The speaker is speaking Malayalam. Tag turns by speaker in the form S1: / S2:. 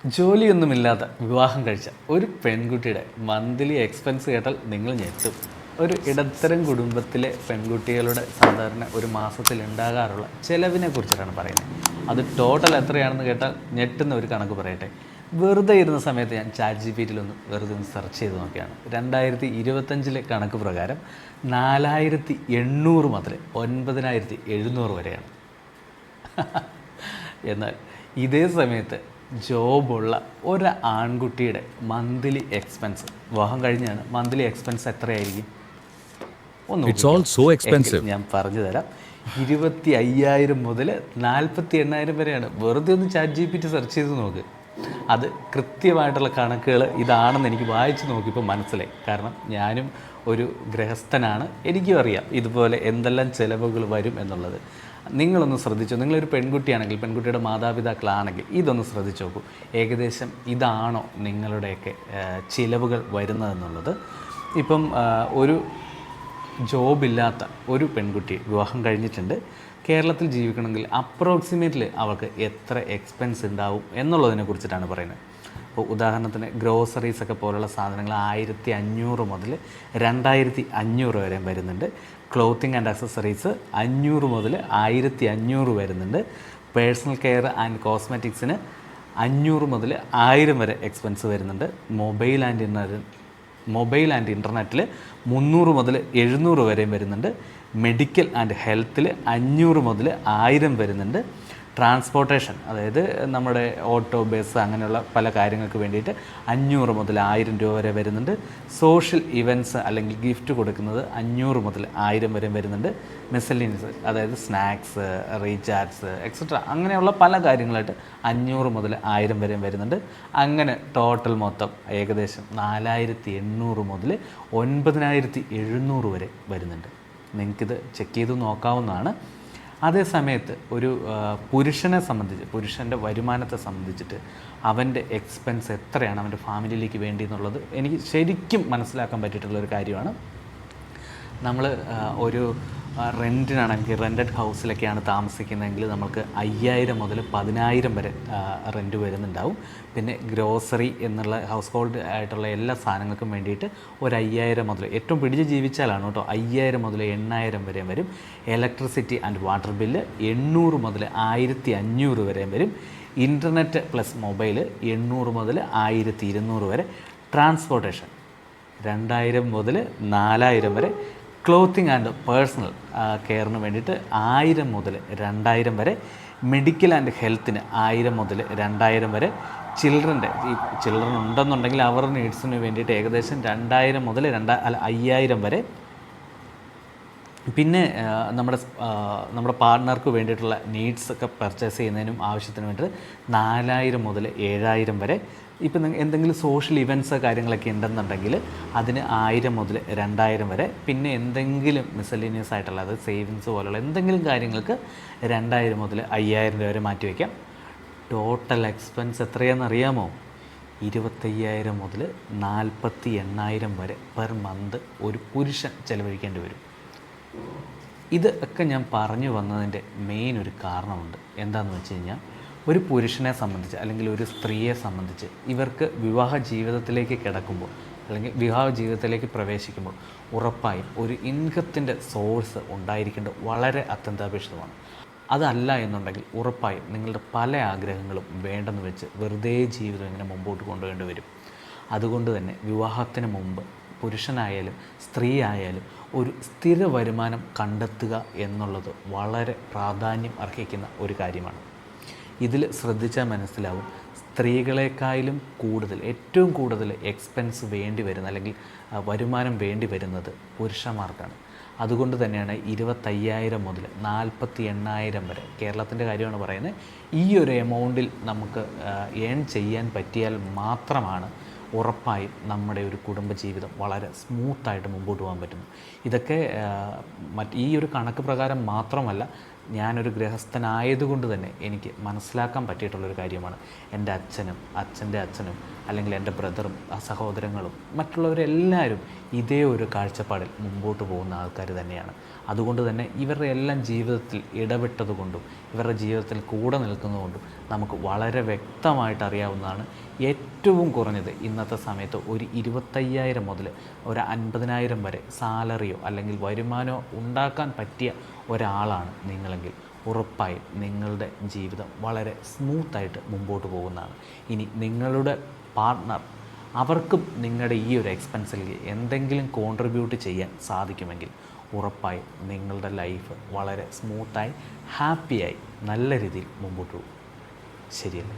S1: ജോലിയൊന്നുമില്ലാതെ വിവാഹം കഴിച്ച ഒരു പെൺകുട്ടിയുടെ മന്ത്ലി എക്സ്പെൻസ് കേട്ടാൽ നിങ്ങൾ ഞെട്ടും. ഒരു ഇടത്തരം കുടുംബത്തിലെ പെൺകുട്ടികളുടെ സാധാരണ ഒരു മാസത്തിൽ ഉണ്ടാകാറുള്ള ചിലവിനെ കുറിച്ചിട്ടാണ് പറയുന്നത്. അത് ടോട്ടൽ എത്രയാണെന്ന് കേട്ടാൽ ഞെട്ടുന്ന ഒരു കണക്ക് പറയട്ടെ. വെറുതെ ഇരുന്ന സമയത്ത് ഞാൻ ChatGPT വെറുതെ ഒന്ന് സെർച്ച് ചെയ്ത് നോക്കിയാണ്. 2025 കണക്ക് പ്രകാരം 4800 മുതൽ 9700 വരെയാണ്. എന്നാൽ ഇതേ സമയത്ത് ജോബുള്ള ഒരു ആൺകുട്ടിയുടെ മന്ത്ലി എക്സ്പെൻസ്, വിവാഹം കഴിഞ്ഞാണ്, മന്ത്ലി എക്സ്പെൻസ് എത്രയായിരിക്കും? ഞാൻ പറഞ്ഞു തരാം. 25,000 മുതൽ 48,000 വരെയാണ്. വെറുതെ ഒന്ന് ChatGPT സെർച്ച് ചെയ്ത് നോക്ക്. അത് കൃത്യമായിട്ടുള്ള കണക്കുകൾ ഇതാണെന്ന് എനിക്ക് വായിച്ച് നോക്കിയപ്പോൾ മനസ്സിലായി. കാരണം ഞാനും ഒരു ഗൃഹസ്ഥനാണ്, എനിക്കും അറിയാം ഇതുപോലെ എന്തെല്ലാം ചിലവുകൾ വരും എന്നുള്ളത്. നിങ്ങളൊന്ന് ശ്രദ്ധിച്ചോ. നിങ്ങളൊരു പെൺകുട്ടിയാണെങ്കിൽ, പെൺകുട്ടിയുടെ മാതാപിതാക്കളാണെങ്കിൽ ഇതൊന്ന് ശ്രദ്ധിച്ചു നോക്കൂ. ഏകദേശം ഇതാണോ നിങ്ങളുടെയൊക്കെ ചിലവുകൾ വരുന്നതെന്നുള്ളത്. ഇപ്പം ഒരു ജോബില്ലാത്ത ഒരു പെൺകുട്ടി വിവാഹം കഴിഞ്ഞിട്ടുണ്ട്, കേരളത്തിൽ ജീവിക്കണമെങ്കിൽ അപ്രോക്സിമേറ്റ്ലി അവൾക്ക് എത്ര എക്സ്പെൻസ് ഉണ്ടാവും എന്നുള്ളതിനെ കുറിച്ചിട്ടാണ് പറയുന്നത്. അപ്പോൾ ഉദാഹരണത്തിന് ഗ്രോസറീസൊക്കെ പോലുള്ള സാധനങ്ങൾ 1500 മുതൽ 2500 വരെ വരുന്നുണ്ട്. ക്ലോത്തിങ് ആൻഡ് അക്സസറീസ് 500 മുതൽ 1500 വരുന്നുണ്ട്. പേഴ്സണൽ കെയർ ആൻഡ് കോസ്മെറ്റിക്സിന് 500 മുതൽ 1000 വരെ എക്സ്പെൻസ് വരുന്നുണ്ട്. മൊബൈൽ ആൻഡ് ഇൻ്റർനെറ്റിൽ 300 മുതൽ 700 വരെയും വരുന്നുണ്ട്. മെഡിക്കൽ ആൻഡ് ഹെൽത്തിൽ 500 മുതൽ 1000 വരുന്നുണ്ട്. ട്രാൻസ്പോർട്ടേഷൻ, അതായത് നമ്മുടെ ഓട്ടോ, ബസ് അങ്ങനെയുള്ള പല കാര്യങ്ങൾക്ക് വേണ്ടിയിട്ട് 500 മുതൽ 1000 രൂപ വരെ വരുന്നുണ്ട്. സോഷ്യൽ ഇവൻറ്റ്സ് അല്ലെങ്കിൽ ഗിഫ്റ്റ് കൊടുക്കുന്നത് 500 മുതൽ 1000 വരെ വരുന്നുണ്ട്. മിസലിനിയസ്, അതായത് സ്നാക്സ്, റീചാർജ് എക്സെട്ര അങ്ങനെയുള്ള പല കാര്യങ്ങളായിട്ട് 500 മുതൽ 1000 വരെ വരുന്നുണ്ട്. അങ്ങനെ ടോട്ടൽ മൊത്തം ഏകദേശം 4800 മുതൽ 9700 വരെ വരുന്നുണ്ട്. നിങ്ങൾക്കിത് ചെക്ക് ചെയ്ത് നോക്കാവുന്നതാണ്. അതേ സമയത്ത് ഒരു പുരുഷനെ സംബന്ധിച്ച്, പുരുഷൻ്റെ വരുമാനത്തെ സംബന്ധിച്ചിട്ട് അവൻ്റെ എക്സ്പെൻസ് എത്രയാണ് അവൻ്റെ ഫാമിലിയിലേക്ക് വേണ്ടി എന്നുള്ളത് എനിക്ക് ശരിക്കും മനസ്സിലാക്കാൻ പറ്റിയിട്ടുള്ളൊരു കാര്യമാണ്. നമ്മൾ ഒരു റെൻറ്റിനാണെങ്കിൽ, റെൻറ്റഡ് ഹൗസിലൊക്കെയാണ് താമസിക്കുന്നതെങ്കിൽ നമുക്ക് 5000 മുതൽ 10000 വരെ റെൻറ്റ് വരുന്നുണ്ടാവും. പിന്നെ ഗ്രോസറി എന്നുള്ള ഹൗസ് ഹോൾഡ് ആയിട്ടുള്ള എല്ലാ സാധനങ്ങൾക്കും വേണ്ടിയിട്ട് ഒരു 5000 മുതൽ, ഏറ്റവും പിടിച്ച് ജീവിച്ചാലാണ് കേട്ടോ, 5000 മുതൽ 8000 വരെ വരും. ഇലക്ട്രിസിറ്റി ആൻഡ് വാട്ടർ ബില്ല് 800 മുതൽ 1500 വരെ വരും. ഇൻ്റർനെറ്റ് പ്ലസ് മൊബൈൽ 800 മുതൽ 1200 വരെ. ട്രാൻസ്പോർട്ടേഷൻ 2000 മുതൽ 4000 വരെ. ക്ലോത്തിങ് ആൻഡ് പേഴ്സണൽ കെയറിന് വേണ്ടിയിട്ട് 1000 മുതൽ 2000 വരെ. മെഡിക്കൽ ആൻഡ് ഹെൽത്തിന് 1000 മുതൽ 2000 വരെ. ചിൽഡ്രൻ ഉണ്ടെന്നുണ്ടെങ്കിൽ അവർ നീഡ്സിന് വേണ്ടിയിട്ട് ഏകദേശം 2000 മുതൽ 5000 വരെ. പിന്നെ നമ്മുടെ പാർട്ട്ണർക്ക് വേണ്ടിയിട്ടുള്ള നീഡ്സൊക്കെ പർച്ചേസ് ചെയ്യുന്നതിനും ആവശ്യത്തിന് വേണ്ടിയിട്ട് 4000 മുതൽ 7000 വരെ. ഇപ്പം എന്തെങ്കിലും സോഷ്യൽ ഇവൻറ്റ്സ് കാര്യങ്ങളൊക്കെ ഉണ്ടെന്നുണ്ടെങ്കിൽ അതിന് 1000 മുതൽ 2000 വരെ. പിന്നെ എന്തെങ്കിലും മിസലേനിയസ് ആയിട്ടുള്ള, അതായത് സേവിങ്സ് പോലുള്ള എന്തെങ്കിലും കാര്യങ്ങൾക്ക് 2000 മുതൽ 5000 രൂപ വരെ മാറ്റി വയ്ക്കാം. ടോട്ടൽ എക്സ്പെൻസ് എത്രയാണെന്ന് അറിയാമോ? 25,000 മുതൽ 48,000 വരെ പെർ മന്ത് ഒരു പുരുഷൻ ചിലവഴിക്കേണ്ടി വരും. ഇതൊക്കെ ഞാൻ പറഞ്ഞു വന്നതിൻ്റെ മെയിൻ ഒരു കാരണമുണ്ട്. എന്താണെന്ന് വെച്ച് കഴിഞ്ഞാൽ, ഒരു പുരുഷനെ സംബന്ധിച്ച് അല്ലെങ്കിൽ ഒരു സ്ത്രീയെ സംബന്ധിച്ച് ഇവർക്ക് വിവാഹ ജീവിതത്തിലേക്ക് കിടക്കുമ്പോൾ അല്ലെങ്കിൽ വിവാഹ ജീവിതത്തിലേക്ക് പ്രവേശിക്കുമ്പോൾ ഉറപ്പായും ഒരു ഇൻകത്തിൻ്റെ സോഴ്സ് ഉണ്ടായിരിക്കേണ്ടത് വളരെ അത്യന്താപേക്ഷിതമാണ്. അതല്ല എന്നുണ്ടെങ്കിൽ ഉറപ്പായും നിങ്ങളുടെ പല ആഗ്രഹങ്ങളും വേണ്ടെന്ന് വെച്ച് വെറുതെ ജീവിതം ഇങ്ങനെ മുമ്പോട്ട് കൊണ്ടുപോകേണ്ടി വരും. അതുകൊണ്ട് തന്നെ വിവാഹത്തിന് മുമ്പ് പുരുഷനായാലും സ്ത്രീ ആയാലും ഒരു സ്ഥിര വരുമാനം കണ്ടെത്തുക എന്നുള്ളത് വളരെ പ്രാധാന്യം അർഹിക്കുന്ന ഒരു കാര്യമാണ്. ഇതിൽ ശ്രദ്ധിച്ചാൽ മനസ്സിലാവും, സ്ത്രീകളെക്കാളും കൂടുതൽ, ഏറ്റവും കൂടുതൽ എക്സ്പെൻസ് വേണ്ടി വരുന്ന അല്ലെങ്കിൽ വരുമാനം വേണ്ടി വരുന്നത് പുരുഷന്മാർക്കാണ്. അതുകൊണ്ട് തന്നെയാണ് 25,000 മുതൽ 48,000 വരെ, കേരളത്തിൻ്റെ കാര്യമാണ് പറയുന്നത്, ഈ ഒരു എമൗണ്ടിൽ നമുക്ക് ഏൺ ചെയ്യാൻ പറ്റിയാൽ മാത്രമാണ് ഉറപ്പായും നമ്മുടെ ഒരു കുടുംബജീവിതം വളരെ സ്മൂത്തായിട്ട് മുമ്പോട്ട് പോകാൻ പറ്റുന്നു. ഇതൊക്കെ ഈ ഒരു കണക്ക് പ്രകാരം മാത്രമല്ല, ഞാനൊരു ഗൃഹസ്ഥനായതുകൊണ്ട് തന്നെ എനിക്ക് മനസ്സിലാക്കാൻ പറ്റിയിട്ടുള്ളൊരു കാര്യമാണ്. എൻ്റെ അച്ഛനും അച്ഛൻ്റെ അച്ഛനും അല്ലെങ്കിൽ എൻ്റെ ബ്രദറും സഹോദരങ്ങളും മറ്റുള്ളവരെല്ലാവരും ഇതേ ഒരു കാഴ്ചപ്പാടിൽ മുമ്പോട്ട് പോകുന്ന ആൾക്കാർ തന്നെയാണ്. അതുകൊണ്ട് തന്നെ ഇവരുടെ എല്ലാം ജീവിതത്തിൽ ഇടപെട്ടതുകൊണ്ടും ഇവരുടെ ജീവിതത്തിൽ കൂടെ നിൽക്കുന്നതുകൊണ്ടും നമുക്ക് വളരെ വ്യക്തമായിട്ട് അറിയാവുന്നതാണ്, ഏറ്റവും കുറഞ്ഞത് ഇന്നത്തെ സമയത്ത് ഒരു 25,000 മുതൽ ഒരു 50,000 വരെ സാലറിയോ അല്ലെങ്കിൽ വരുമാനമോ ഉണ്ടാക്കാൻ പറ്റിയ ഒരാളാണ് നിങ്ങളെങ്കിൽ ഉറപ്പായും നിങ്ങളുടെ ജീവിതം വളരെ സ്മൂത്തായിട്ട് മുമ്പോട്ട് പോകുന്നതാണ്. ഇനി നിങ്ങളുടെ പാർട്ട്ണർ, അവർക്കും നിങ്ങളുടെ ഈ ഒരു എക്സ്പെൻസിലേക്ക് എന്തെങ്കിലും കോൺട്രിബ്യൂട്ട് ചെയ്യാൻ സാധിക്കുമെങ്കിൽ ഉറപ്പായും നിങ്ങളുടെ ലൈഫ് വളരെ സ്മൂത്തായി ഹാപ്പിയായി നല്ല രീതിയിൽ മുമ്പോട്ട് പോകും. ശരിയല്ലേ?